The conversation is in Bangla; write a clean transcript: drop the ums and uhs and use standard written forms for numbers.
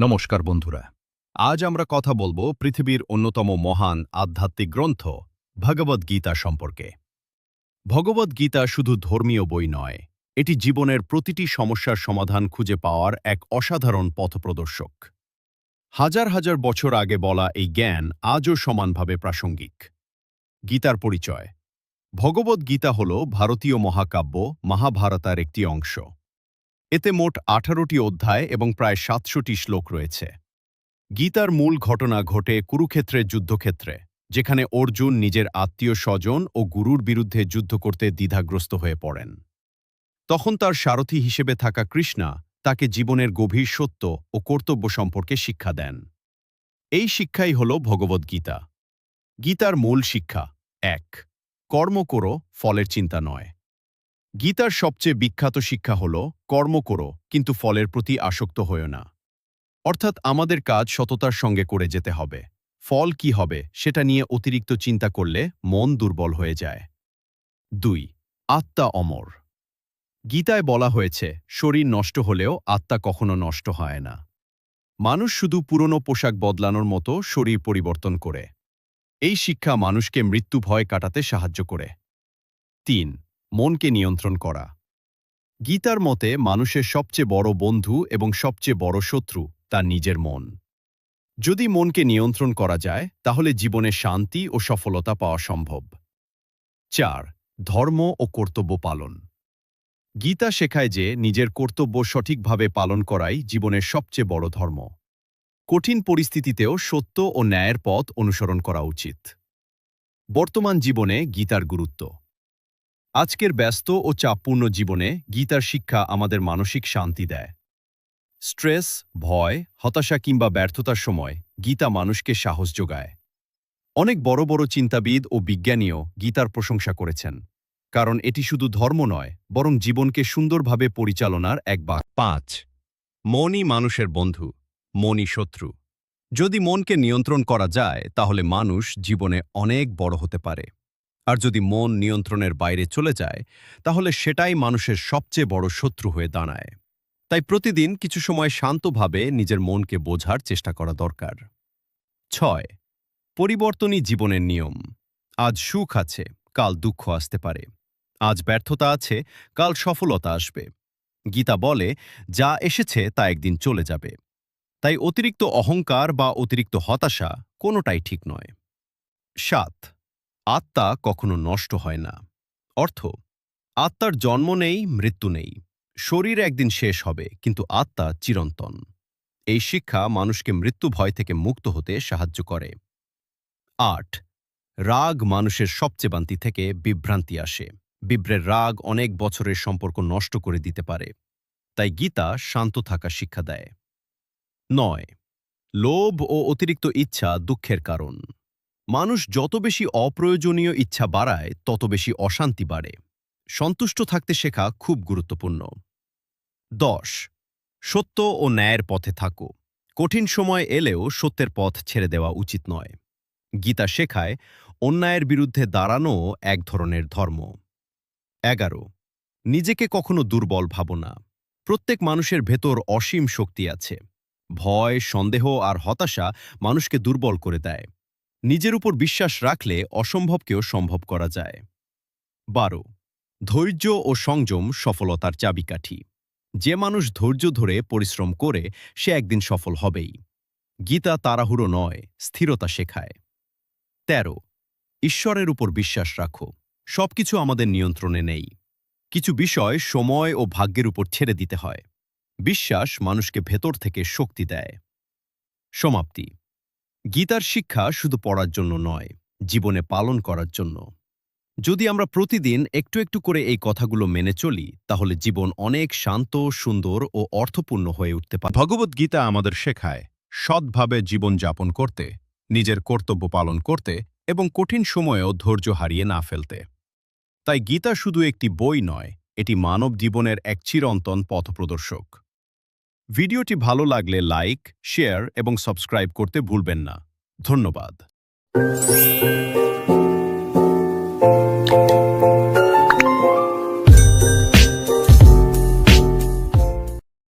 নমস্কার বন্ধুরা। আজ আমরা কথা বলবো পৃথিবীর অন্যতম মহান আধ্যাত্মিক গ্রন্থ ভগবদ্গীতা সম্পর্কে। ভগবদ্গীতা শুধু ধর্মীয় বই নয়, এটি জীবনের প্রতিটি সমস্যার সমাধান খুঁজে পাওয়ার এক অসাধারণ পথপ্রদর্শক। হাজার হাজার বছর আগে বলা এই জ্ঞান আজও সমানভাবে প্রাসঙ্গিক। গীতার পরিচয়। ভগবদ্গীতা হল ভারতীয় মহাকাব্য মহাভারতের একটি অংশ। এতে মোট 18টি অধ্যায় এবং প্রায় 700টি শ্লোক রয়েছে। গীতার মূল ঘটনা ঘটে কুরুক্ষেত্রের যুদ্ধক্ষেত্রে, যেখানে অর্জুন নিজের আত্মীয় স্বজন ও গুরুর বিরুদ্ধে যুদ্ধ করতে দ্বিধাগ্রস্ত হয়ে পড়েন। তখন তার সারথি হিসেবে থাকা কৃষ্ণা তাকে জীবনের গভীর সত্য ও কর্তব্য সম্পর্কে শিক্ষা দেন। এই শিক্ষাই হল ভগবদ্গীতা। গীতার মূল শিক্ষা: 1. কর্ম করো, ফলের চিন্তা নয়। গীতার সবচেয়ে বিখ্যাত শিক্ষা হল কর্ম করো, কিন্তু ফলের প্রতি আসক্ত হয়ো না। অর্থাৎ আমাদের কাজ সততার সঙ্গে করে যেতে হবে। ফল কি হবে সেটা নিয়ে অতিরিক্ত চিন্তা করলে মন দুর্বল হয়ে যায়। 2. আত্মা অমর। গীতায় বলা হয়েছে শরীর নষ্ট হলেও আত্মা কখনো নষ্ট হয় না। মানুষ শুধু পুরনো পোশাক বদলানোর মতো শরীর পরিবর্তন করে। এই শিক্ষা মানুষকে মৃত্যু ভয় কাটাতে সাহায্য করে। 3. মনকে নিয়ন্ত্রণ করা। গীতার মতে মানুষের সবচেয়ে বড় বন্ধু এবং সবচেয়ে বড় শত্রু তার নিজের মন। যদি মনকে নিয়ন্ত্রণ করা যায়, তাহলে জীবনে শান্তি ও সফলতা পাওয়া সম্ভব। 4. ধর্ম ও কর্তব্য পালন। গীতা শেখায় যে নিজের কর্তব্য সঠিকভাবে পালন করাই জীবনের সবচেয়ে বড় ধর্ম। কঠিন পরিস্থিতিতেও সত্য ও ন্যায়ের পথ অনুসরণ করা উচিত। বর্তমান জীবনে গীতার গুরুত্ব। আজকের ব্যস্ত ও চাপপূর্ণ জীবনে গীতার শিক্ষা আমাদের মানসিক শান্তি দেয়। স্ট্রেস, ভয়, হতাশা কিংবা ব্যর্থতার সময় গীতা মানুষকে সাহস যোগায়। অনেক বড় বড় চিন্তাবিদ ও বিজ্ঞানীও গীতার প্রশংসা করেছেন, কারণ এটি শুধু ধর্ম নয়, বরং জীবনকে সুন্দরভাবে পরিচালনার এক বাক। 5. মনই মানুষের বন্ধু, মনই শত্রু। যদি মনকে নিয়ন্ত্রণ করা যায়, তাহলে মানুষ জীবনে অনেক বড় হতে পারে। আর যদি মন নিয়ন্ত্রণের বাইরে চলে যায়, তাহলে সেটাই মানুষের সবচেয়ে বড় শত্রু হয়ে দাঁড়ায়। তাই প্রতিদিন কিছু সময় শান্তভাবে নিজের মনকে বোঝার চেষ্টা করা দরকার। 6. পরিবর্তনই জীবনের নিয়ম। আজ সুখ আছে, কাল দুঃখ আসতে পারে। আজ ব্যর্থতা আছে, কাল সফলতা আসবে। গীতা বলে, যা এসেছে তা একদিন চলে যাবে। তাই অতিরিক্ত অহংকার বা অতিরিক্ত হতাশা কোনোটাই ঠিক নয়। 7. আত্মা কখনো নষ্ট হয় না। অর্থ: আত্মার জন্ম নেই, মৃত্যু নেই। শরীর একদিন শেষ হবে, কিন্তু আত্মা চিরন্তন। এই শিক্ষা মানুষকে মৃত্যু ভয় থেকে মুক্ত হতে সাহায্য করে। 8. রাগ মানুষের সবচেয়ে বান্তি থেকে বিভ্রান্তি আসে। বিভ্রের রাগ অনেক বছরের সম্পর্ক নষ্ট করে দিতে পারে। তাই গীতা শান্ত থাকা শিক্ষা দেয়। 9. লোভ ও অতিরিক্ত ইচ্ছা দুঃখের কারণ। মানুষ যত বেশি অপ্রয়োজনীয় ইচ্ছা বাড়ায়, তত বেশি অশান্তি বাড়ে। সন্তুষ্ট থাকতে শেখা খুব গুরুত্বপূর্ণ। 10. সত্য ও ন্যায়ের পথে থাকো। কঠিন সময় এলেও সত্যের পথ ছেড়ে দেওয়া উচিত নয়। গীতা শেখায় অন্যায়ের বিরুদ্ধে দাঁড়ানো এক ধরনের ধর্ম। 11. নিজেকে কখনো দুর্বল ভাবো না। প্রত্যেক মানুষের ভেতর অসীম শক্তি আছে। ভয়, সন্দেহ আর হতাশা মানুষকে দুর্বল করে দেয়। নিজের উপর বিশ্বাস রাখলে অসম্ভবকেও সম্ভব করা যায়। 12. ধৈর্য ও সংযম সফলতার চাবিকাঠি। যে মানুষ ধৈর্য ধরে পরিশ্রম করে, সে একদিন সফল হবেই। গীতা তাড়াহুড়ো নয়, স্থিরতা শেখায়। 13. ঈশ্বরের উপর বিশ্বাস রাখো। সবকিছু আমাদের নিয়ন্ত্রণে নেই। কিছু বিষয় সময় ও ভাগ্যের উপর ছেড়ে দিতে হয়। বিশ্বাস মানুষকে ভেতর থেকে শক্তি দেয়। সমাপ্তি। গীতার শিক্ষা শুধু পড়ার জন্য নয়, জীবনে পালন করার জন্য। যদি আমরা প্রতিদিন একটু একটু করে এই কথাগুলো মেনে চলি, তাহলে জীবন অনেক শান্ত, সুন্দর ও অর্থপূর্ণ হয়ে উঠতে পারে। ভগবদ্গীতা আমাদের শেখায় সৎভাবে জীবনযাপন করতে, নিজের কর্তব্য পালন করতে এবং কঠিন সময়েও ধৈর্য হারিয়ে না ফেলতে। তাই গীতা শুধু একটি বই নয়, এটি মানব জীবনের এক চিরন্তন পথপ্রদর্শক। ভিডিওটি ভালো লাগলে লাইক, শেয়ার এবং সাবস্ক্রাইব করতে ভুলবেন না। ধন্যবাদ।